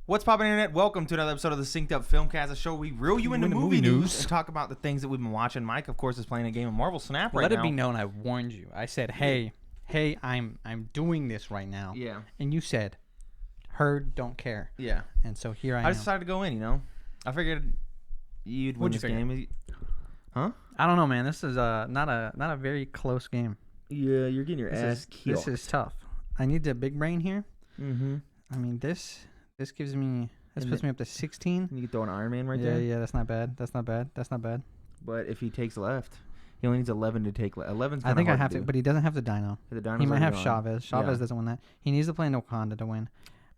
What's poppin', internet? Welcome to another episode of the Synced Up Filmcast, a show where we reel you into movie news and talk about the things that we've been watching. Mike, of course, is playing a game of Marvel Snap right now. Let it be known I warned you. I said, hey, I'm doing this right now. Yeah. And you said, heard, don't care. Yeah. And so here I am. I decided to go in, I figured you'd win this game. Huh? I don't know, man. This is not a very close game. Yeah, you're getting your ass killed. This is tough. I need the big brain here. Mm-hmm. I mean, this gives me... This puts me up to 16. You can throw an Iron Man right there. Yeah, that's not bad. That's not bad. But if he takes left, he only needs 11 to take left. 11's I think I have to, but he doesn't have the Dino. He might have Chavez. Chavez doesn't win that. He needs to play in Wakanda to win.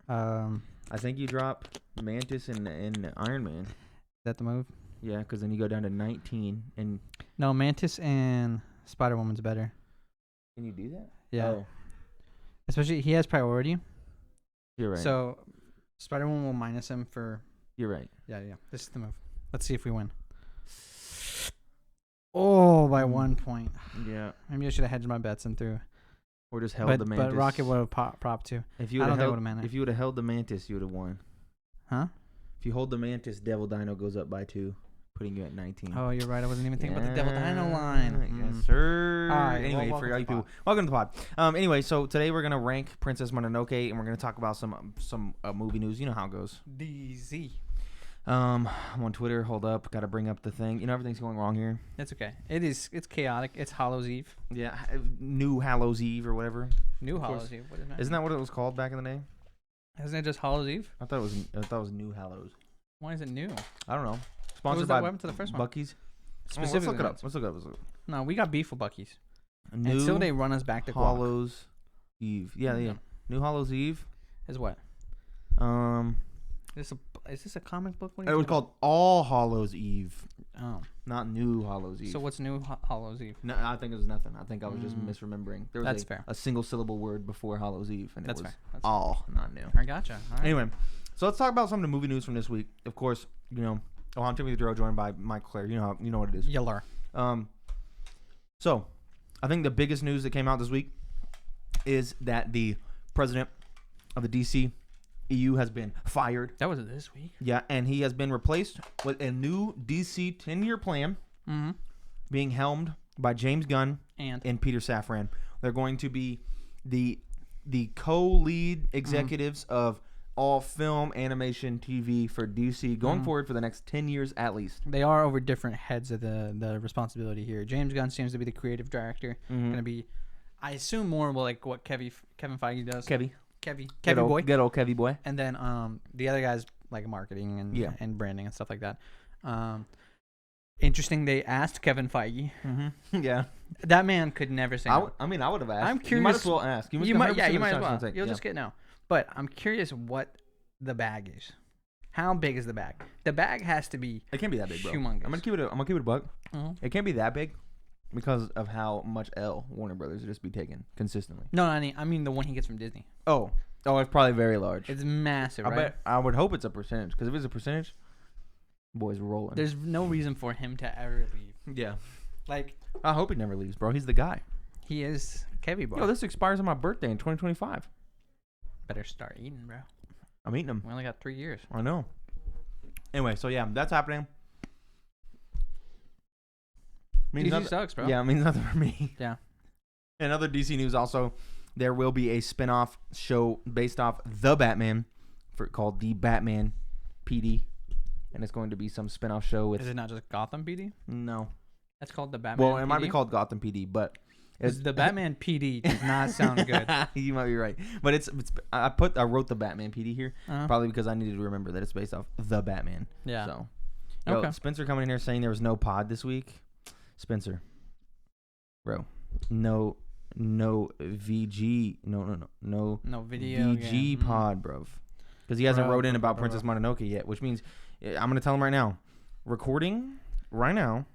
I think you drop Mantis and Iron Man. Is that the move? Yeah, because then you go down to 19. And no, Mantis and Spider-Woman's better. Can you do that? Yeah. Oh. Especially, he has priority. You're right. So, Spider-Woman will minus him for... You're right. Yeah. This is the move. Let's see if we win. Oh, by 1 point. Yeah. Maybe I should have hedged my bets and threw. Or just held the Mantis. But Rocket would have propped too. If you would have held the Mantis, you would have won. Huh? If you hold the Mantis, Devil Dino goes up by 2, putting you at 19. Oh, you're right. I wasn't even thinking about the Devil Dino line. Yes, sir. All right. Anyway, for all you people, welcome to the pod. Anyway, so today we're gonna rank Princess Mononoke, and we're gonna talk about some movie news. You know how it goes. DZ. I'm on Twitter. Hold up, gotta bring up the thing. Everything's going wrong here. It's okay. It's chaotic. It's Hallows Eve. Yeah, New Hallows Eve or whatever. New Hallows Eve. What is that? Isn't that what it was called back in the day? Isn't it just Hallows Eve? I thought it was New Hallows. Why is it new? I don't know. Sponsored by to the first one? Buc-ee's. Specifically, Let's look it up. No, we got beef with Buc-ee's. New Until they run us back to Hallows Eve. Yeah. New Hallows Eve. Is what? Is this a comic book? It was called All Hallows Eve. Oh. Not New Hallows Eve. So what's New Hallows Eve? No, I think it was nothing. I think I was just misremembering. There was fair. A single syllable word before Hallows Eve, and That's it was fair. all, not new. I gotcha. All right. Anyway, so let's talk about some of the movie news from this week. Of course, I'm Timothy Duro, joined by Mike Claire. You know what it is. Yeller. So, I think the biggest news that came out this week is that the president of the DC EU has been fired. That was this week? Yeah, and he has been replaced with a new DC 10-year plan being helmed by James Gunn and Peter Safran. They're going to be the co-lead executives of all film, animation, TV for DC going forward for the next 10 years at least. They are over different heads of the responsibility here. James Gunn seems to be the creative director. Going to be, I assume, more like what Kevin Feige does. Kevy boy. Good old Kevy boy. And then the other guys like marketing and branding and stuff like that. Interesting. They asked Kevin Feige. Yeah. That man could never say no. I mean, I would have asked. I'm curious. You might as well ask. You might as well. You'll just get no. But I'm curious what the bag is. How big is the bag? The bag has to be. It can't be that big, bro. Humongous. I'm gonna keep it a buck. It can't be that big because of how much L Warner Brothers just be taking consistently. No, I mean the one he gets from Disney. Oh, it's probably very large. It's massive, right? I would hope it's a percentage, because if it's a percentage, boys rolling. There's no reason for him to ever leave. Yeah. Like, I hope he never leaves, bro. He's the guy. He is Kevy boy. Yo, this expires on my birthday in 2025. Better start eating, bro. I'm eating them. We only got 3 years. I know. Anyway, so yeah, that's happening. DC sucks, bro. Yeah, it means nothing for me. Yeah. And other DC news also, there will be a spin-off show based off The Batman called The Batman PD. And it's going to be some spin-off show with... Is it not just Gotham PD? No. That's called The Batman Well, it might be called Gotham PD, but... The Batman PD does not sound good. You might be right. But I wrote The Batman PD here, probably because I needed to remember that it's based off The Batman. Yeah. So, okay. Spencer coming in here saying there was no pod this week. Spencer. Bro. No VG. No video VG pod, bro. Because he hasn't wrote in about Princess Mononoke yet, which means I'm going to tell him right now. Recording right now.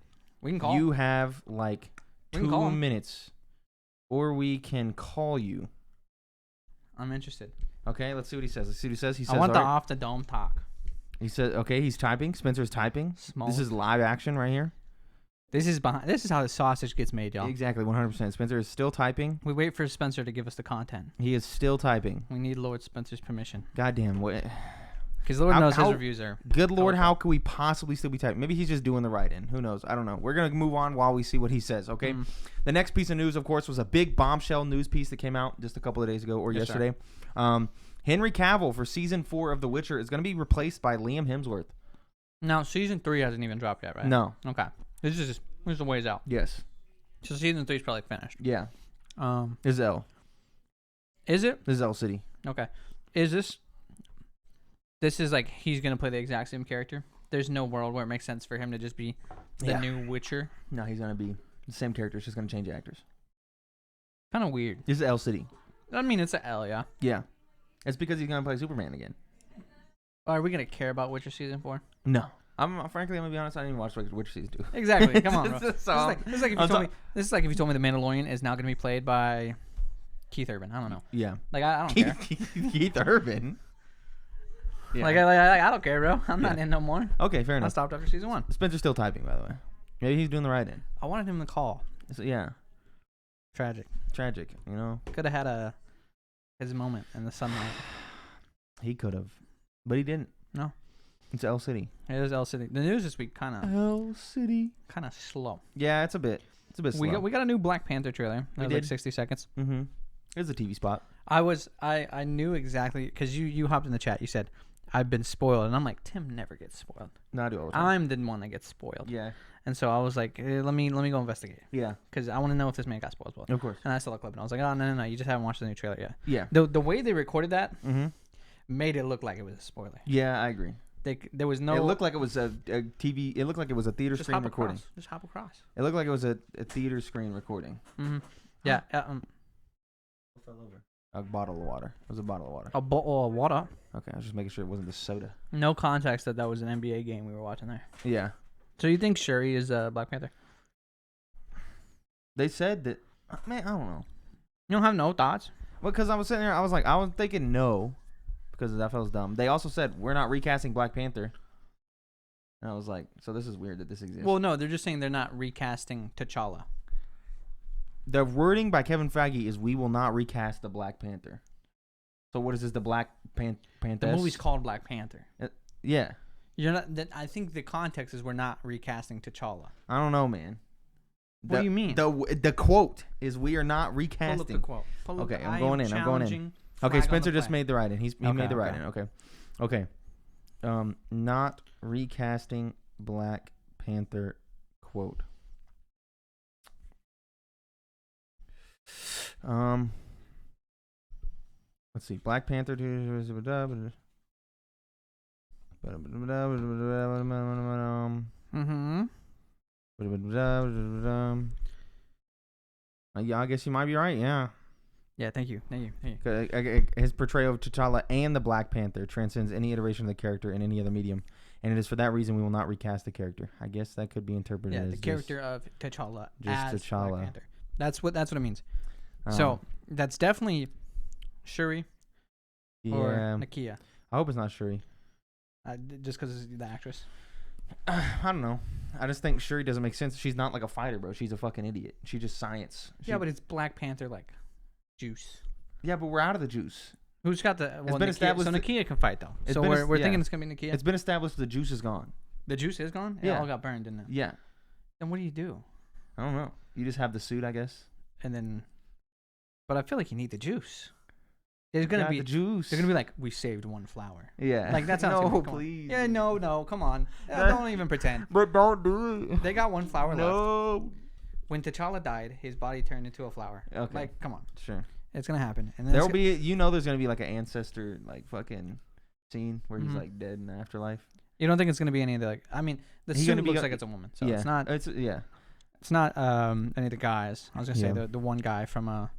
We can call you have like 2 minutes, or we can call you. I'm interested. Okay, let's see what he says. He says, I want the off the dome talk. He said, okay, he's typing. Spencer's typing. This is live action right here. This is how the sausage gets made, y'all. Exactly, 100%. Spencer is still typing. We wait for Spencer to give us the content. He is still typing. We need Lord Spencer's permission. Goddamn, what? Because Lord knows his reviews are. Good Lord, how could we possibly still be typing? Maybe he's just doing the write-in. Who knows? I don't know. We're going to move on while we see what he says, okay? The next piece of news, of course, was a big bombshell news piece that came out just a couple of days ago or yesterday. Henry Cavill for season 4 of The Witcher is going to be replaced by Liam Hemsworth. No, season 3 hasn't even dropped yet, right? No. Okay. This is a ways out. Yes. So season 3 is probably finished. Yeah. Is L. Is it? This is L City. Okay. Is this... This is like he's going to play the exact same character? There's no world where it makes sense for him to just be the new Witcher? No, he's going to be the same character. It's just going to change actors. Kind of weird. This is L City. I mean, it's an L, yeah. Yeah. It's because he's going to play Superman again. Are we going to care about Witcher season 4? No. Frankly, I'm going to be honest, I didn't even watch Witcher season 2. Exactly. Come on, bro. This is like if you told me the Mandalorian is now going to be played by Keith Urban. I don't know. Yeah. Like, I don't care. Keith Urban? Yeah. Like, I don't care, bro. I'm not in no more. Okay, fair enough. I stopped after season 1. Spencer's still typing, by the way. Maybe he's doing the write-in. I wanted him to call. So, yeah. Tragic, you know. Could have had his moment in the sunlight. He could have. But he didn't. No. It's L City. It is L City. The news this week kind of slow. Yeah, it's a bit slow. We got a new Black Panther trailer. That was like 60 seconds. Mm-hmm. It was a TV spot. I knew exactly because you hopped in the chat. You said I've been spoiled, and I'm like, Tim never gets spoiled. No, I do all the time. I'm the one that gets spoiled. Yeah. And so I was like, let me go investigate. Yeah. Because I want to know if this man got spoiled. Of course. And I saw the clip, and I was like, oh no, you just haven't watched the new trailer yet. Yeah. The way they recorded that made it look like it was a spoiler. Yeah, I agree. There was no. It looked like it was a TV. It looked like it was a theater screen recording. Just hop across. It looked like it was a theater screen recording. Mm-hmm. Yeah. What fell over? A bottle of water. It was a bottle of water. A bottle of water. Okay, I was just making sure it wasn't the soda. No context that was an NBA game we were watching there. Yeah. So you think Shuri is Black Panther? They said that. Man, I don't know. You don't have no thoughts? Well, because I was sitting there, I was thinking no, because that feels dumb. They also said we're not recasting Black Panther. And I was like, so this is weird that this exists. Well, no, they're just saying they're not recasting T'Challa. The wording by Kevin Feige is we will not recast the Black Panther. So what is this? The Black Panther? The movie's called Black Panther. Yeah. You're not. I think the context is we're not recasting T'Challa. I don't know, man. What do you mean? The quote is we are not recasting. Pull up the quote. Okay, I'm going in. Okay, Spencer just made the write-in. He made the write-in. Okay. Not recasting Black Panther quote. Let's see. Black Panther. Mm-hmm. Yeah, I guess you might be right. Yeah. Yeah. Thank you. His portrayal of T'Challa and the Black Panther transcends any iteration of the character in any other medium, and it is for that reason we will not recast the character. I guess that could be interpreted as the character of T'Challa just as T'Challa. Black Panther. That's what it means. So that's definitely Shuri or Nakia. I hope it's not Shuri. Just because it's the actress. I don't know. I just think Shuri doesn't make sense. She's not like a fighter, bro. She's a fucking idiot. She just science. Yeah, but it's Black Panther like juice. Yeah, but we're out of the juice. Who's got the? It's been established. So Nakia can fight though. So we're thinking it's gonna be Nakia. It's been established the juice is gone. The juice is gone. It all got burned, didn't it? Yeah. Then what do you do? I don't know. You just have the suit, I guess. And then, but I feel like you need the juice. There's gonna be the juice. They're gonna be like, we saved one flower. Yeah. Like that sounds. No, please. Yeah, no, come on. Don't even pretend. But don't do it. They got one flower left. No. When T'Challa died, his body turned into a flower. Okay. Like, come on. Sure. It's gonna happen. And then there'll be. There's gonna be like an ancestor like fucking scene where he's like dead in the afterlife. You don't think it's gonna be any of the like? I mean, the suit looks like it's a woman, so it's not. It's not any of the guys. I was gonna say the one guy from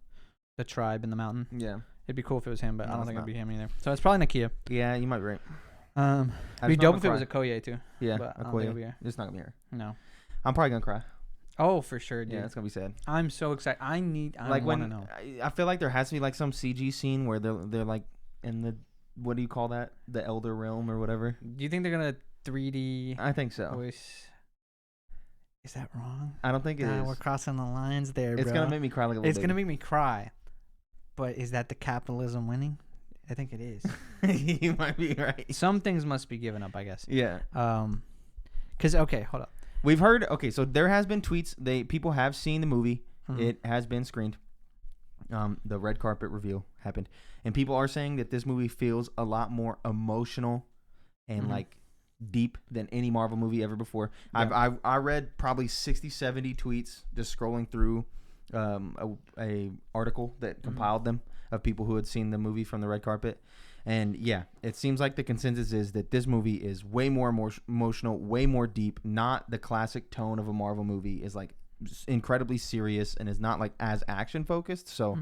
the tribe in the mountain. Yeah. It'd be cool if it was him, but I don't think it'd be him either. So it's probably Nakia. Yeah, you might be right. It'd be dope if it was Okoye too. Yeah, but Okoye. It's not gonna be her. No. I'm probably gonna cry. Oh, for sure, dude. Yeah, it's gonna be sad. I'm so excited. I want to know. I feel like there has to be like some CG scene where they're like in the, what do you call that? The Elder Realm or whatever. Do you think they're gonna 3D? I think so. Voice? Is that wrong? I don't think it is. We're crossing the lines there, bro. It's gonna make me cry like a little It's gonna make me cry. But is that the capitalism winning? I think it is. You might be right. Some things must be given up, I guess. Yeah. Because okay, hold up. We've heard. Okay, so there has been tweets. People have seen the movie. Mm-hmm. It has been screened. The red carpet reveal happened, and people are saying that this movie feels a lot more emotional and like deep than any Marvel movie ever before. Yeah. I read probably 60, 70 tweets just scrolling through a article that compiled them of people who had seen the movie from the red carpet. And yeah, it seems like the consensus is that this movie is way more emotional, way more deep. Not the classic tone of a Marvel movie. Is like incredibly serious and is not like as action focused. So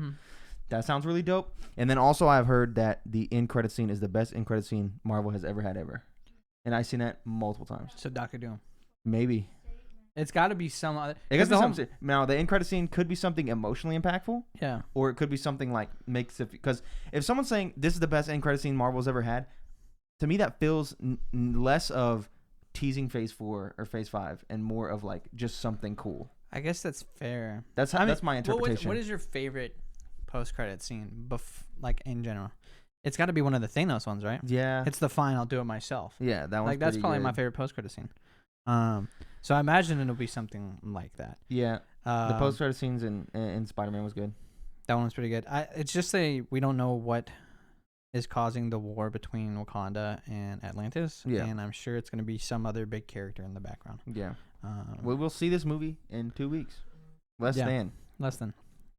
that sounds really dope. And then also I've heard that the end credit scene is the best end credit scene Marvel has ever had ever. And I've seen that multiple times. So Doctor Doom. Maybe. It's got to be some other. It could be something. Now the end credit scene could be something emotionally impactful. Yeah. Or it could be something like makes it, because if someone's saying this is the best end credit scene Marvel's ever had, to me that feels less of teasing Phase 4 or Phase 5 and more of like just something cool. I guess that's fair. That's my interpretation. What is your favorite post-credit scene, like in general? It's got to be one of the Thanos ones, right? Yeah. It's the fine. I'll do it myself. Yeah, that one's like that's probably good. my favorite post-credit scene. So I imagine it'll be something like that. Yeah. The post-credit scenes in Spider-Man was good. That one was pretty good. It's just we don't know what is causing the war between Wakanda and Atlantis. Yeah. And I'm sure it's going to be some other big character in the background. Yeah. We'll see this movie in 2 weeks. Less than.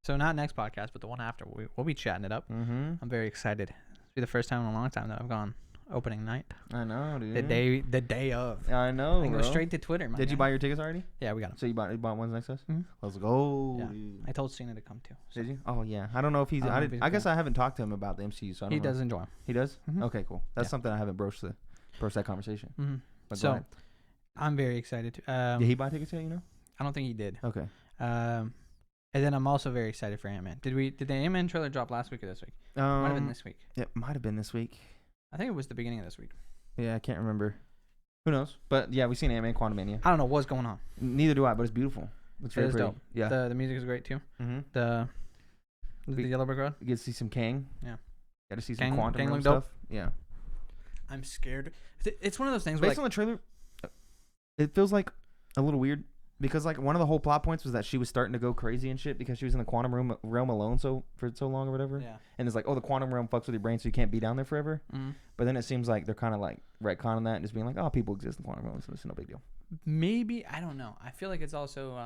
So not next podcast, but the one after. We'll be chatting it up. I'm very excited. It'll be the first time in a long time that I've gone opening night. I know, dude. The day of. I know, I go straight to Twitter, man. Did you buy your tickets already? Yeah, we got them. So you bought ones next to us? Mm-hmm. Let's go. Yeah. I told Cena to come too. So. Did you? Oh, yeah. I don't know if he's... I guess I haven't talked to him about the MCU, so I don't know. He does enjoy them. He does? Mm-hmm. Okay, cool. That's something I haven't broached that conversation. Mm-hmm. So, I'm very excited. Did he buy tickets yet, you know? I don't think he did. Okay. And then I'm also very excited for Ant-Man. Did the Ant-Man trailer drop last week or this week? Might have been this week. It might have been this week. I think it was the beginning of this week. Yeah, I can't remember. Who knows? But yeah, we've seen Ant-Man Quantumania. I don't know what's going on. Neither do I, but it's beautiful. Looks very pretty. Dope. Yeah. The music is great too. Mm-hmm. The Yellow Brick Road. You get to see some Kang. Yeah. Got to see some quantum realm stuff. Yeah. I'm scared. It's one of those things. Based on the trailer, it feels like a little weird because like one of the whole plot points was that she was starting to go crazy and shit because she was in the quantum realm alone for so long or whatever. Yeah. And it's like, oh, the quantum realm fucks with your brain, so you can't be down there forever. Mm-hmm. But then it seems like they're kind of like retconning that and just being like, oh, people exist in the quantum realm, so it's no big deal. Maybe, I don't know. I feel like it's also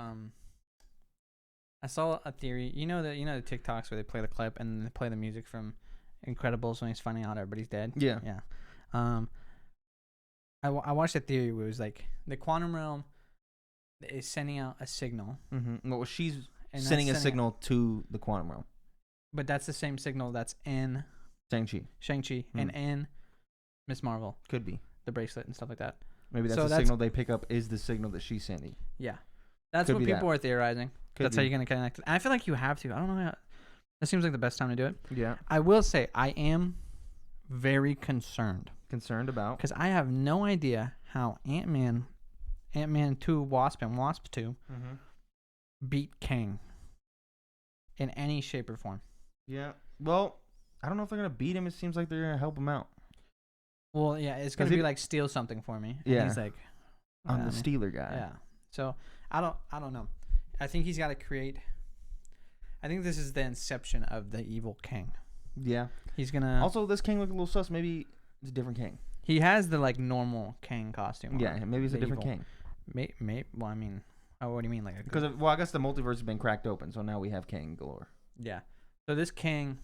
I saw a theory. You know the TikToks where they play the clip and they play the music from Incredibles when he's finding out everybody's dead. Yeah. Yeah. I watched a theory where it was like the quantum realm is sending out a signal. Mm-hmm. Well, she's sending a signal to the quantum realm. But that's the same signal that's in Shang-Chi and in Miss Marvel. Could be. The bracelet and stuff like that. Maybe that's the signal they pick up is the signal that she's sending. Yeah. That's what people are theorizing. That's how you're going to connect it. And I feel like you have to. I don't know how. That seems like the best time to do it. Yeah. I will say I am very concerned. Concerned about? Because I have no idea how Ant-Man 2, Wasp, and Wasp 2 beat Kang in any shape or form. Yeah. Well, I don't know if they're going to beat him. It seems like they're going to help him out. Well, yeah, it's going to be like steal something for me. Yeah. And he's like, I'm the stealer guy. Yeah. So I don't know. I think he's got to create. I think this is the inception of the evil Kang. Yeah. He's going to. Also, this Kang looked a little sus. Maybe it's a different Kang. He has the like normal Kang costume. Yeah, maybe it's a different Kang. Well, I mean, what do you mean? Like, because I guess the multiverse has been cracked open, so now we have Kang galore. Yeah. So this Kang,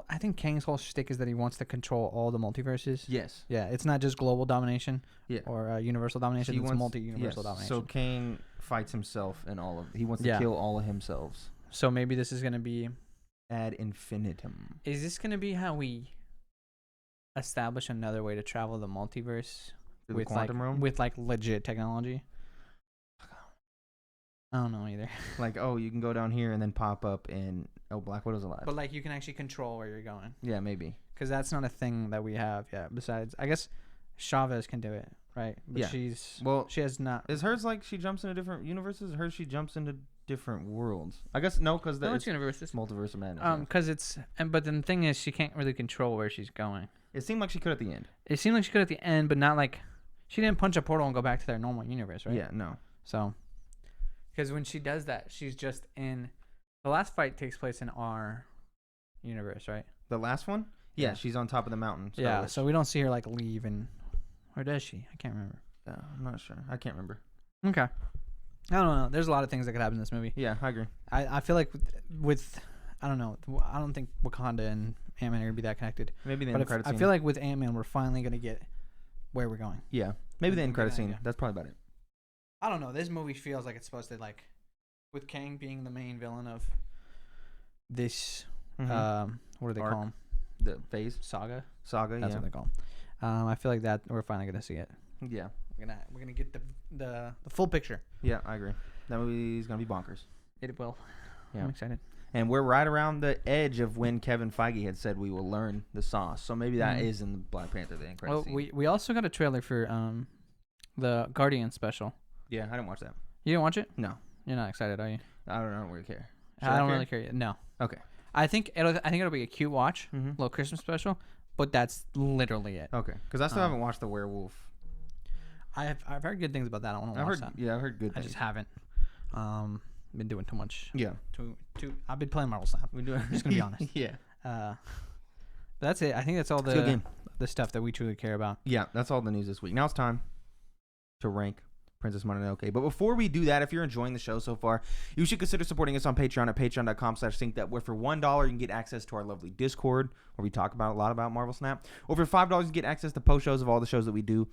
I think Kang's whole shtick is that he wants to control all the multiverses. Yes. Yeah, it's not just global domination. Yeah. Or universal domination. It's multi-universal domination. So Kang fights himself and all of. He wants to kill all of himself. So maybe this is gonna be ad infinitum. Is this gonna be how we establish another way to travel the multiverse with quantum realm? With like legit technology? I don't know either. Like, oh, you can go down here and then pop up and Black Widow's alive. But like you can actually control where you're going. Yeah, maybe. Because that's not a thing that we have yet. Besides, I guess Chavez can do it. right? But Yeah. she has not. Is hers like she jumps into different universes? Hers she jumps into different worlds. I guess no, because it's universes. Multiverse of Madness. Because but then the thing is, she can't really control where she's going. It seemed like she could at the end. It seemed like she could at the end, but not like she didn't punch a portal and go back to their normal universe, right? Yeah, no. So, because when she does that, she's just in. The last fight takes place in our universe, right? The last one? Yeah, she's on top of the mountain. Yeah, so we don't see her like leave and. Or does she? I can't remember. I'm not sure. I can't remember. Okay. I don't know. There's a lot of things that could happen in this movie. Yeah, I agree. I feel like with I don't know. I don't think Wakanda and Ant-Man are gonna be that connected. Maybe the end credit scene. I feel like with Ant-Man, we're finally gonna get where we're going. Yeah, maybe the end credit scene. That's probably about it. I don't know. This movie feels like it's supposed to like, with Kang being the main villain of this. Mm-hmm. What do they call him? The phase saga. That's what they call him. I feel like that we're finally gonna see it. Yeah, we're gonna get the full picture. Yeah, I agree. That movie's gonna be bonkers. It will. Yeah. I'm excited. And we're right around the edge of when Kevin Feige had said we will learn the sauce. So maybe that is in the Black Panther the end credit scene. We also got a trailer for the Guardian special. Yeah, I didn't watch that. You didn't watch it? No. You're not excited, are you? I don't really care. I don't really care yet. No. Okay. I think it'll be a cute watch, little Christmas special, but that's literally it. Okay, because I still haven't watched the Werewolf. I've heard good things about that. I want to watch that. Yeah, I've heard good things. I just haven't. Been doing too much. Yeah. I've been playing Marvel Snap. I'm just gonna be honest. Yeah. But that's it. I think that's all the stuff that we truly care about. Yeah, that's all the news this week. Now it's time to rank Princess Mononoke. But before we do that, if you're enjoying the show so far, you should consider supporting us on Patreon at patreon.com/synceduppod, where for $1 you can get access to our lovely Discord, where we talk about a lot about Marvel Snap. Or for $5 you can get access to post shows of all the shows that we do,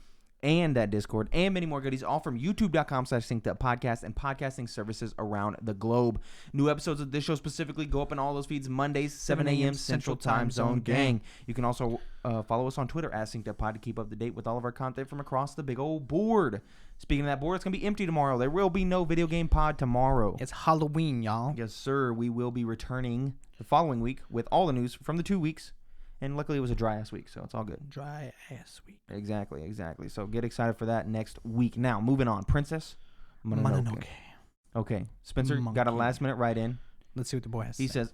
and that Discord, and many more goodies, all from youtube.com/synceduppodcast and podcasting services around the globe. New episodes of this show specifically go up in all those feeds Mondays, 7 a.m. Central Time Zone gang. You can also follow us on Twitter at synceduppod to keep up to date with all of our content from across the big old board. Speaking of that board, it's going to be empty tomorrow. There will be no video game pod tomorrow. It's Halloween, y'all. Yes, sir. We will be returning the following week with all the news from the 2 weeks. And luckily, it was a dry-ass week, so it's all good. Dry-ass week. Exactly. So get excited for that next week. Now, moving on. Princess Mononoke. Okay. Spencer got a last-minute write-in. Let's see what the boy has to say. He says,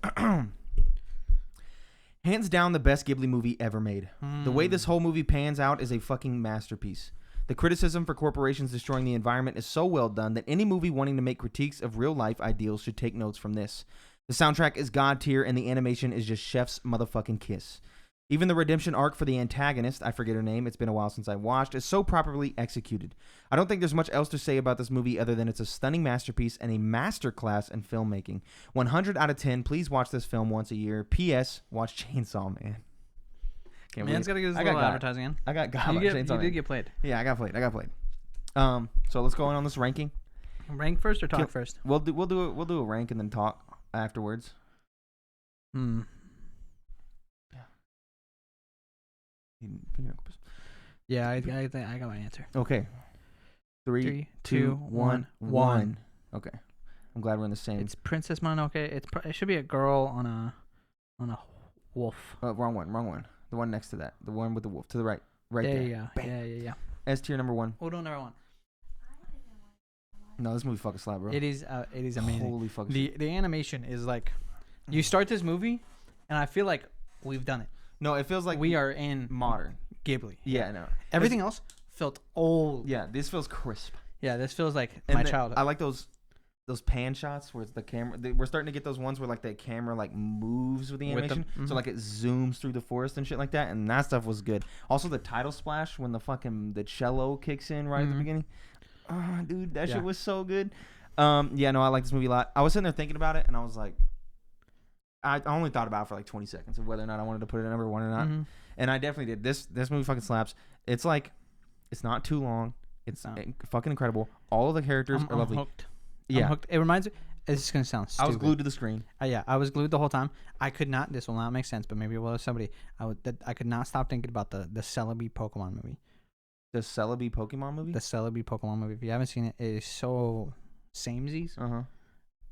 hands down the best Ghibli movie ever made. The way this whole movie pans out is a fucking masterpiece. The criticism for corporations destroying the environment is so well done that any movie wanting to make critiques of real-life ideals should take notes from this. The soundtrack is god tier, and the animation is just chef's motherfucking kiss. Even the redemption arc for the antagonist, I forget her name, it's been a while since I watched, is so properly executed. I don't think there's much else to say about this movie other than it's a stunning masterpiece and a masterclass in filmmaking. 100 out of 10, please watch this film once a year. P.S. Watch Chainsaw Man. Man's got to get his little advertising in. I got God. You did get played. Yeah, I got played. So let's go in on this ranking. Rank first or talk first? We'll do a rank and then talk afterwards. Yeah, I think I got my answer. Okay. 3, 2, 1, 1. Okay. I'm glad we're in the same. It's Princess Mononoke. It should be a girl on a wolf. Wrong one. The one next to that. The one with the wolf to the right. Right there. Yeah. S tier number 1. Hold on, number 1. No, this movie fucking slap, bro. It is amazing. Holy fucking the animation is like, you start this movie, and I feel like we've done it. No, it feels like we are in modern Ghibli. Yeah, no. Everything else felt old. Yeah, this feels crisp. Yeah, this feels like my childhood. I like those pan shots where it's the camera. We're starting to get those ones where like the camera like moves with the animation, so like it zooms through the forest and shit like that, and that stuff was good. Also, the title splash when the cello kicks in right at the beginning. Oh, dude, that shit was so good. Yeah, no, I like this movie a lot. I was sitting there thinking about it, and I was like, I only thought about it for like 20 seconds of whether or not I wanted to put it at number 1 or not, and I definitely did. This movie fucking slaps. It's like, it's not too long. It's fucking incredible. All of the characters are lovely. Hooked. Yeah, I'm hooked. It reminds me. It's gonna sound stupid. I was glued to the screen. Yeah, I was glued the whole time. I could not. This will not make sense, but maybe it will to somebody. I could not stop thinking about the Celebi Pokemon movie. The Celebi Pokemon movie? The Celebi Pokemon movie. If you haven't seen it, it is so samesies.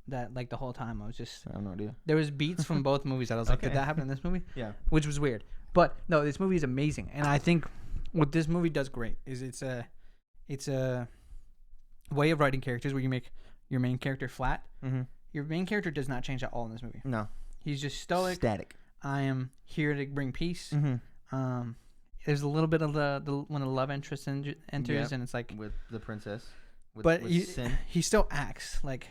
That like the whole time I was just. I have no idea. There was beats from both movies that I was like, did that happen in this movie? Yeah. Which was weird, but no, this movie is amazing, and I think what this movie does great is it's it's a way of writing characters where you make your main character flat. Mm-hmm. Your main character does not change at all in this movie. No. He's just stoic. Static. I am here to bring peace. Mm-hmm. There's a little bit of the when the love interest enters, and it's like with the princess. But he still acts like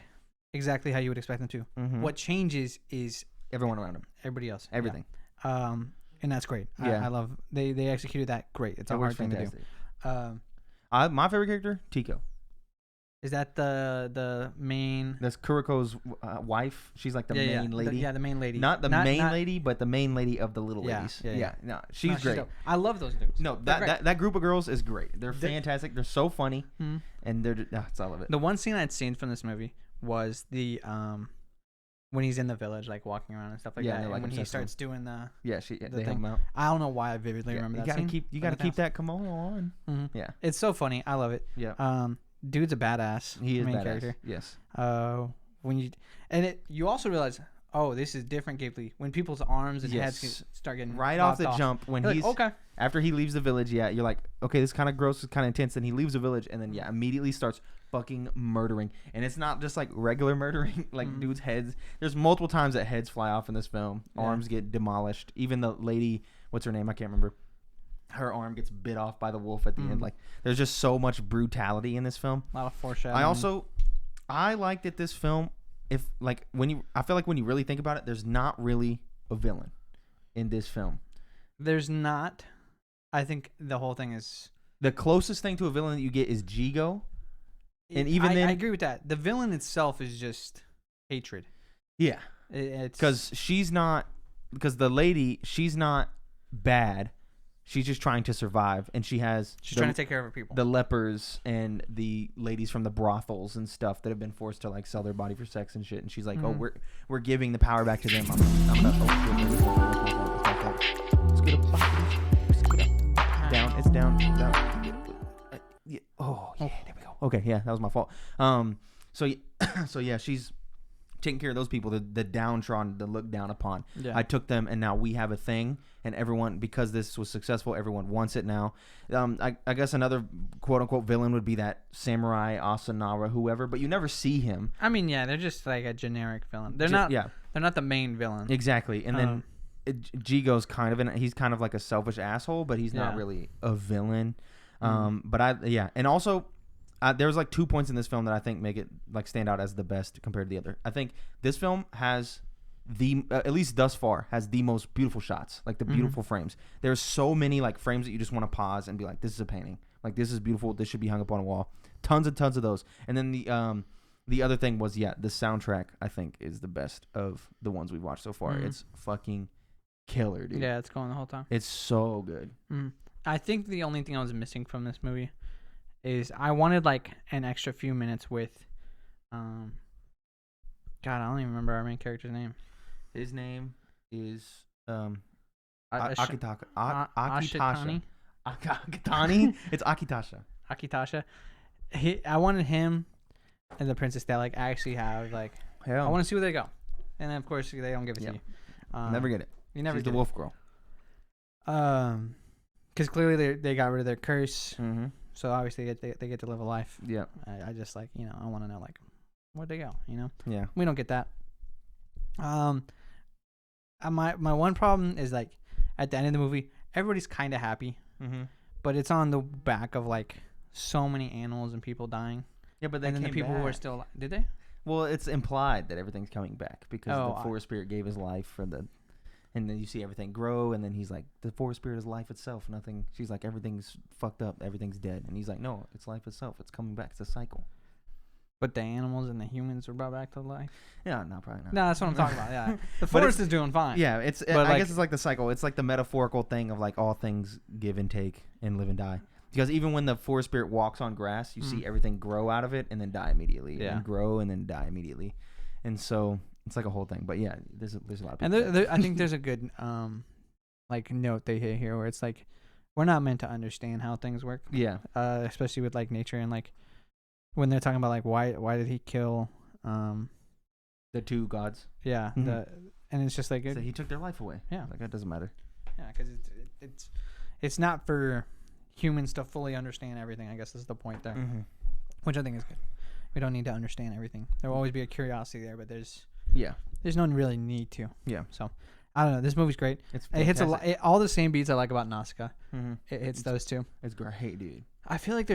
exactly how you would expect him to. Mm-hmm. What changes is everyone around him, everybody else, everything. Yeah. And that's great. Yeah. I love they executed that great. It's a hard thing to do. My favorite character, Tico. Is that the main? That's Kuriko's wife. She's like the main lady. The main lady. Not the main lady, but the main lady of the little ladies. Yeah. No, she's great. I love those dudes. No, that group of girls is great. They're fantastic. They're so funny, and it's all of it. The one scene I'd seen from this movie was the when he's in the village, like walking around and stuff like that. And when he starts doing the they thing. help him out. I don't know why I vividly remember that scene. You gotta keep that kimono on. Mm-hmm. Yeah, it's so funny. I love it. Yeah. Dude's a badass. He is main badass. Character. Yes. You also realize, this is different Ghibli when people's arms and heads start getting right off the jump when he's okay. After he leaves the village. Yeah, you're like, okay, this kind of gross, is kind of intense. Then he leaves the village and then immediately starts fucking murdering, and it's not just like regular murdering, like dudes' heads. There's multiple times that heads fly off in this film. Arms get demolished. Even the lady, what's her name? I can't remember. Her arm gets bit off by the wolf at the end. Like, there's just so much brutality in this film. A lot of foreshadowing. I liked that this film, I feel like when you really think about it, there's not really a villain in this film. There's not. I think the whole thing is the closest thing to a villain that you get is Jigo, and I agree with that. The villain itself is just hatred. Yeah, it's because the lady, she's not bad. She's just trying to survive, and she's trying to take care of her people. The lepers and the ladies from the brothels and stuff that have been forced to like sell their body for sex and shit. And she's like, we're giving the power back to them. Down. It's down. Yeah. Oh, yeah. There we go. Okay, yeah, that was my fault. So yeah, she's taking care of those people, the downtrodden, the looked down upon. Yeah. I took them, and now we have a thing, and everyone, because this was successful, everyone wants it now. I guess another quote unquote villain would be that samurai Asanawa, whoever, but you never see him. I mean, yeah, they're just like a generic villain. They're not the main villain. Exactly, and then Jigo's he's kind of like a selfish asshole, but he's not really a villain. And also. There was like 2 points in this film that I think make it like stand out as the best compared to the other. I think this film has at least thus far, has the most beautiful shots, like the beautiful frames. There's so many like frames that you just want to pause and be like, this is a painting. Like, this is beautiful. This should be hung up on a wall. Tons and tons of those. And then the other thing was, the soundtrack I think is the best of the ones we've watched so far. It's fucking killer, dude. Yeah, it's going the whole time. It's so good. I think the only thing I was missing from this movie is I wanted like an extra few minutes with God, I don't even remember our main character's name. His name is Akitasha. Akitani. It's Akitasha. I wanted him and the princess that like actually have like I want to see where they go, and then of course they don't give it to you. Never get it. You never. She's the wolf girl. Because clearly they got rid of their curse. Mm-hmm. So obviously they get to live a life. Yeah. I just like, I want to know like where'd they go, Yeah. We don't get that. My one problem is like at the end of the movie, everybody's kind of happy. Mm-hmm. But it's on the back of like so many animals and people dying. Yeah, but then the people who are still alive. Did they? Well, it's implied that everything's coming back because the forest spirit gave his life and then you see everything grow, and then he's like, the forest spirit is life itself. Nothing. She's like, everything's fucked up. Everything's dead. And he's like, no, it's life itself. It's coming back. It's a cycle. But the animals and the humans were brought back to life? Yeah, no, probably not. No, that's what I'm talking about. Yeah, the forest is doing fine. Yeah, I guess it's like the cycle. It's like the metaphorical thing of like all things give and take and live and die. Because even when the forest spirit walks on grass, you see everything grow out of it and then die immediately. Yeah. And grow and then die immediately. And so it's like a whole thing. But yeah, there's a lot of people. And I think there's a good like note they hit here where it's like we're not meant to understand how things work. Yeah. Especially with like nature and like when they're talking about like why did he kill the two gods? Yeah. Mm-hmm. And it's just like so he took their life away. Yeah. Like that doesn't matter. Yeah, because it's not for humans to fully understand everything. I guess is the point there, which I think is good. We don't need to understand everything. There will always be a curiosity there, but there's no really need to. Yeah. So I don't know. This movie's great. It hits a lot. All the same beats I like about Nausicaa. It hits those two. It's great, dude. I feel like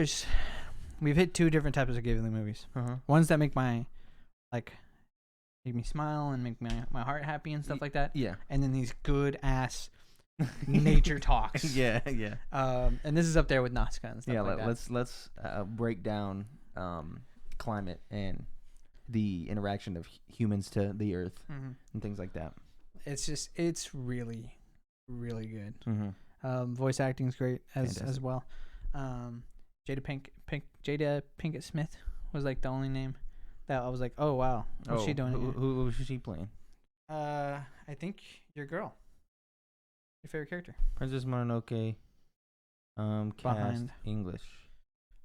we've hit two different types of Ghibli movies. Ones that make me smile and make my heart happy and stuff like that. Yeah. And then these good ass nature talks. Yeah. And this is up there with Nausicaa and stuff like that. Let's break down climate and the interaction of humans to the earth and things like that. It's really, really good. Voice acting is great as well. Jada Pinkett Smith was like the only name that I was like, oh wow, what's she doing? Who was she playing? I think your girl, your favorite character, Princess Mononoke. Cast English.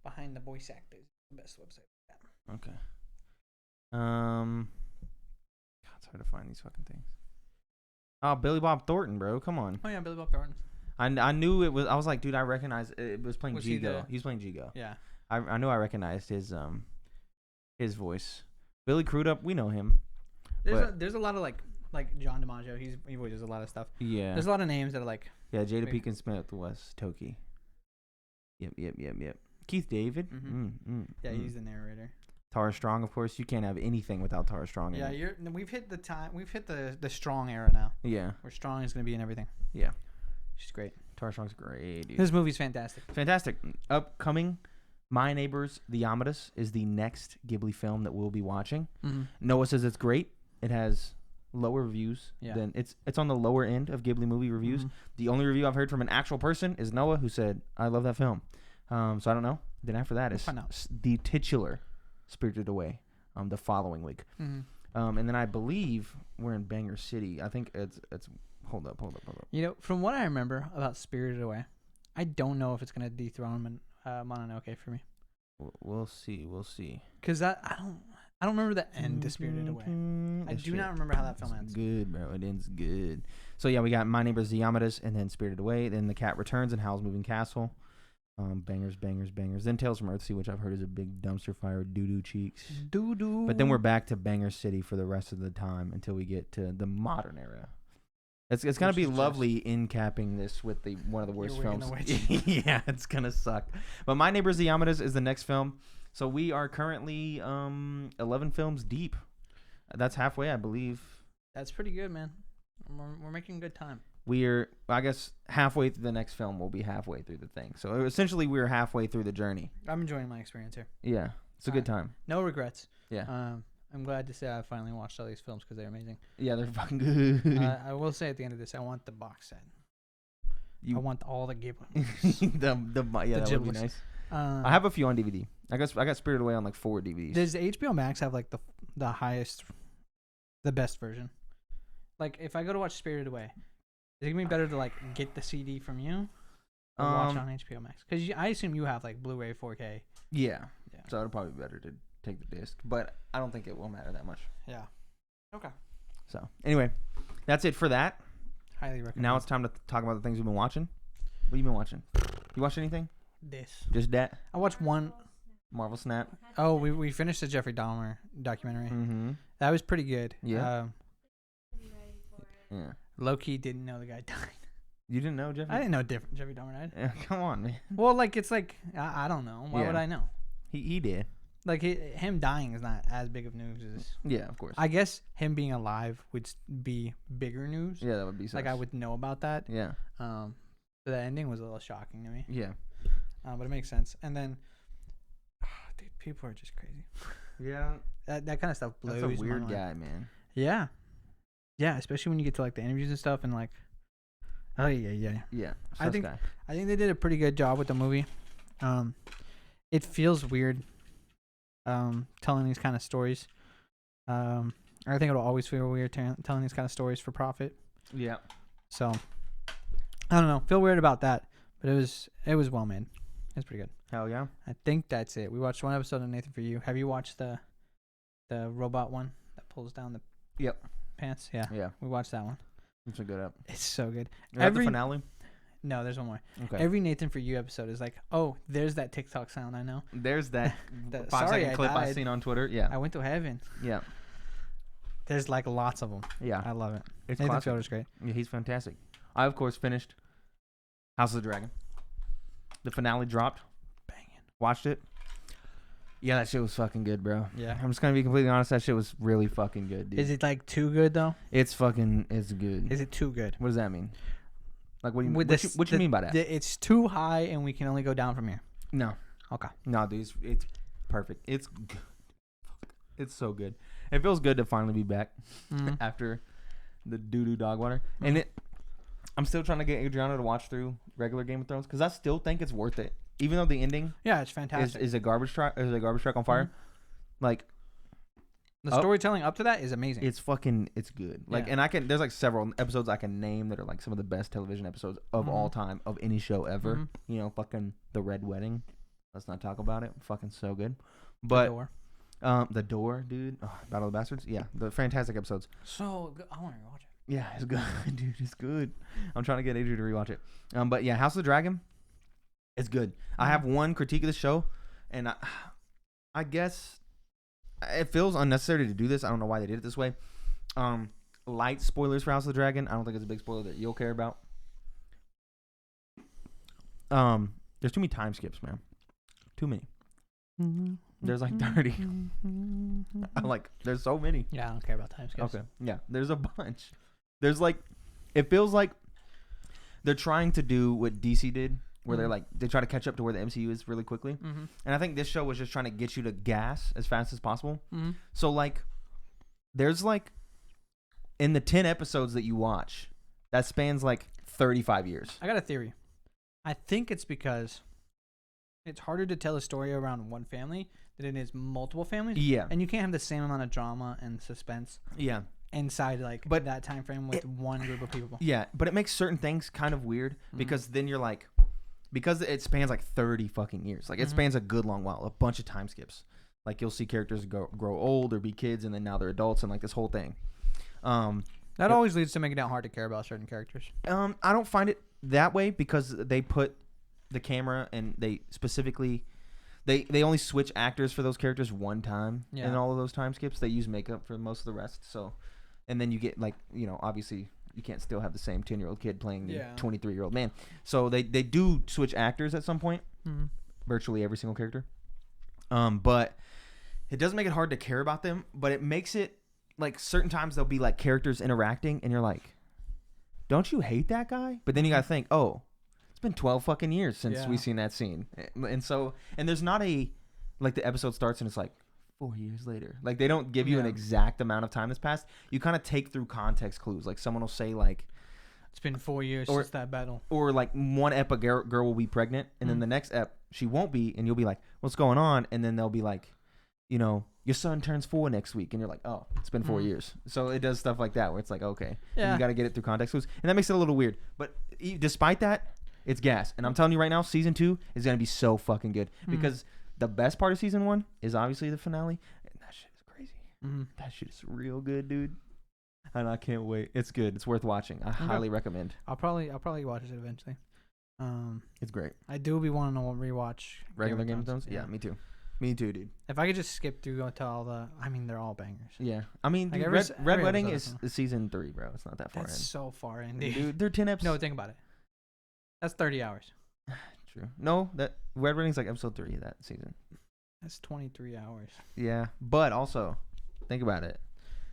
Behind the voice actors, the best website. Okay. God, it's hard to find these fucking things. Oh, Billy Bob Thornton, bro. Come on. Oh, yeah, Billy Bob Thornton. I knew it was. I was like, dude, I recognize it was playing Jigo. He's playing Jigo. Yeah. I knew I recognized his voice. Billy Crudup, we know him. There's a lot of like John DiMaggio. He voices a lot of stuff. Yeah. There's a lot of names that are like. Yeah, Jada Pinkett Smith was Toki. Yep. Keith David. Yeah, he's the narrator. Tara Strong, of course. You can't have anything without Tara Strong. Yeah, we've hit the Strong era now. Yeah, where Strong is gonna be in everything. Yeah, she's great. Tara Strong's great, dude. This movie's fantastic. Fantastic. Upcoming, My Neighbors the Yamadas is the next Ghibli film that we'll be watching. Noah says it's great. It has lower reviews than it's on the lower end of Ghibli movie reviews. The only review I've heard from an actual person is Noah, who said, "I love that film." So I don't know. Then after that is the titular Spirited Away the following week. And then I believe we're in Banger City. I think it's hold up. You know, from what I remember about Spirited Away, I don't know if it's gonna dethrone Mononoke for me. We'll see. Because I don't remember the end to Spirited Away. I do not remember how that film ends. Good, bro. It ends good. So yeah, we got My Neighbors the Yamadas and then Spirited Away. Then The Cat Returns and Howl's Moving Castle. Bangers. Then Tales from Earthsea, which I've heard is a big dumpster fire, doo-doo cheeks. Doo-doo. But then we're back to Banger City for the rest of the time until we get to the modern era. It's gonna be lovely in capping this with one of the worst films. Yeah, it's gonna suck. But My Neighbors the Yamadas is the next film. So we are currently 11 films deep. That's halfway, I believe. That's pretty good, man. We're making good time. We're, I guess, halfway through the next film. We'll be halfway through the thing. So essentially, we're halfway through the journey. I'm enjoying my experience here. Yeah, it's a good time. No regrets. Yeah. I'm glad to say I finally watched all these films because they're amazing. Yeah, they're fucking good. I will say at the end of this, I want the box set. I want all the Ghibli movies. That would be nice. I have a few on DVD. I got Spirited Away on like 4 DVDs. Does HBO Max have like the highest, the best version? Like if I go to watch Spirited Away, is it gonna be better to like get the CD from you or watch on HBO Max? Because I assume you have like Blu-ray 4K. Yeah. So it'll probably be better to take the disc, but I don't think it will matter that much. Yeah. Okay. So anyway, that's it for that. Highly recommend. Now it's time to talk about the things we've been watching. What have you been watching? You watch anything? Just that? I watched one. Marvel Snap. Oh, we finished the Jeffrey Dahmer documentary. That was pretty good. Yeah. Yeah. Low-key didn't know the guy died. You didn't know Jeffrey? I didn't know Jeffrey Dahmer died. Yeah, come on, man. Well, like it's like I don't know. Why would I know? He did. Like him dying is not as big of news as. Yeah, of course. I guess him being alive would be bigger news. Yeah, that would be. Like I would know about that. Yeah. So the ending was a little shocking to me. Yeah. But it makes sense. And then, dude, people are just crazy. Yeah. That kind of stuff blows. That's a weird guy, man. Yeah. Yeah, especially when you get to like the interviews and stuff, and like, yeah. I think they did a pretty good job with the movie. It feels weird, telling these kind of stories. I think it'll always feel weird telling these kind of stories for profit. Yeah. So, I don't know. Feel weird about that, but it was well made. It's pretty good. Hell yeah. I think that's it. We watched one episode of Nathan For You. Have you watched the robot one that pulls down the pants? Yeah. We watched that one. It's a good up. It's so good. The finale? No, there's one more. Okay. Every Nathan For You episode is like, oh, there's that TikTok sound I know. There's that 5-second clip I seen on Twitter. Yeah. I went to heaven. Yeah. There's like lots of them. Yeah. I love it. It's Nathan Fielder's great. Yeah, he's fantastic. I, of course, finished House of the Dragon. The finale dropped. Banging. Watched it. Yeah, that shit was fucking good, bro. Yeah. I'm just gonna be completely honest. That shit was really fucking good, dude. Is it like too good though? It's good. Is it too good? What does that mean? Like, what do you what you mean by that? It's too high and we can only go down from here. No. Okay. No, dude, it's perfect. It's good. It's so good. It feels good to finally be back after the doo-doo dog water. And I'm still trying to get Adriana to watch through regular Game of Thrones because I still think it's worth it. Even though the ending it's fantastic. Is a garbage truck on fire. Like, the storytelling up to that is amazing. It's good. Like, and there's like several episodes I can name that are like some of the best television episodes of all time of any show ever. You know, fucking The Red Wedding. Let's not talk about it. Fucking so good. But The Door, dude. Oh, Battle of the Bastards. Yeah, the fantastic episodes. So good. I want to rewatch it. Yeah, it's good, dude. It's good. I'm trying to get Adrian to rewatch it. But yeah, House of the Dragon. It's good. I have one critique of the show, and I guess it feels unnecessary to do this. I don't know why they did it this way. Light spoilers for House of the Dragon. I don't think it's a big spoiler that you'll care about. There's too many time skips, man. Too many. There's like 30. There's so many. Yeah, I don't care about time skips. Okay. Yeah, there's a bunch. There's like, it feels like they're trying to do what DC did, where they try to catch up to where the MCU is really quickly. And I think this show was just trying to get you to gas as fast as possible. So like, there's like, in the 10 episodes that you watch, that spans like 35 years. I got a theory. I think it's because it's harder to tell a story around one family than it is multiple families. Yeah. And you can't have the same amount of drama and suspense. Yeah. Inside that time frame with one group of people. Yeah, but it makes certain things kind of weird because then you're like, because it spans like 30 fucking years. Like it spans a good long while, a bunch of time skips. Like you'll see characters grow old or be kids and then now they're adults and like this whole thing. That always leads to making it hard to care about certain characters. I don't find it that way because they put the camera and they specifically they only switch actors for those characters one time in all of those time skips. They use makeup for most of the rest. So, and then you get like, you know, obviously you can't still have the same 10-year-old kid playing the 23-year-old man. So they do switch actors at some point, virtually every single character. But it doesn't make it hard to care about them, but it makes it like certain times there'll be like characters interacting and you're like, don't you hate that guy? But then you got to think, oh, it's been 12 fucking years since we've seen that scene. And so, and there's not a, like the episode starts and it's like 4 years later. Like they don't give you an exact amount of time that's passed. You kind of take through context clues. Like someone will say like, it's been 4 years since that battle. Or like one ep a girl will be pregnant and then the next ep she won't be and you'll be like, what's going on? And then they'll be like, you know, your son turns 4 next week and you're like, oh, it's been 4 years. So it does stuff like that where it's like, okay, you got to get it through context clues. And that makes it a little weird. But despite that, it's gas. And I'm telling you right now, season 2 is going to be so fucking good because the best part of season 1 is obviously the finale. And that shit is crazy. That shit is real good, dude. And I can't wait. It's good. It's worth watching. I highly recommend. I'll probably watch it eventually. It's great. I do be wanting to rewatch regular Game of Thrones. Yeah, me too. Me too, dude. If I could just skip through to all the, I mean, they're all bangers. Yeah, I mean, like Red Wedding is season 3, bro. It's not that far in. That's so far in, dude. Dude, they're 10 episodes. No, think about it. That's 30 hours. True. No, that Red Wedding's like episode 3 of that season. That's 23 hours. Yeah, but also, think about it.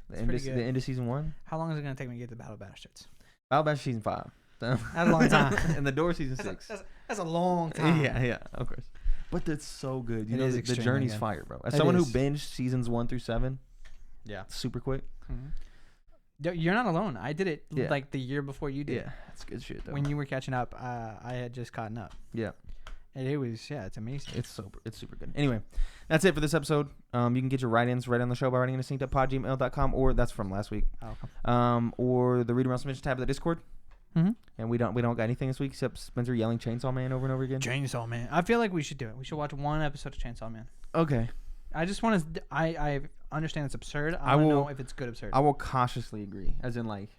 The end of season 1. How long is it gonna take me to get to Battle of Bastards? Battle of Bastards season 5. That's a long time. And The Door season 6. That's a long time. Yeah, of course. But that's so good. You know, the journey's good. Fire, bro. As someone who binged seasons 1 through 7, super quick. You're not alone. I did it like the year before you did. Yeah, that's good shit though. When you were catching up, I had just gotten up. Yeah. And it was, it's amazing. It's super good. Anyway, that's it for this episode. You can get your write-ins right on the show by writing into synceduppod@gmail.com, or that's from last week. Oh, okay. Or the Reader Mouse Mention tab of the Discord. And we don't got anything this week except Spencer yelling Chainsaw Man over and over again. Chainsaw Man. I feel like we should do it. We should watch one episode of Chainsaw Man. Okay. I just want to. I understand it's absurd. I want to know if it's good absurd. I will cautiously agree, as in like,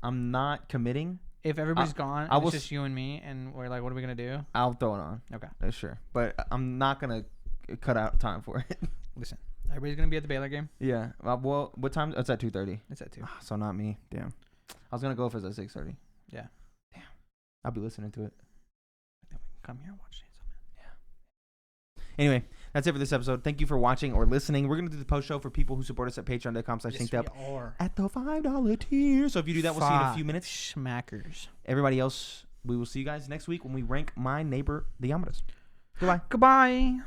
I'm not committing. If everybody's gone, and it's just you and me, and we're like, what are we gonna do? I'll throw it on. Okay. Sure, but I'm not gonna cut out time for it. Listen, everybody's gonna be at the Baylor game. Yeah. Well, what time? It's at 2:30. It's at 2. So not me. Damn. I was gonna go if it was at 6:30. Yeah. Damn. I'll be listening to it. And then we can come here and watch Chainsaw Man. Yeah. Anyway, that's it for this episode. Thank you for watching or listening. We're gonna do the post show for people who support us at patreon.com/synceduppod at the $5 tier. So if you do that, we'll see you in a few minutes. Schmackers. Everybody else, we will see you guys next week when we rank My Neighbor the Amadas. Goodbye. Goodbye.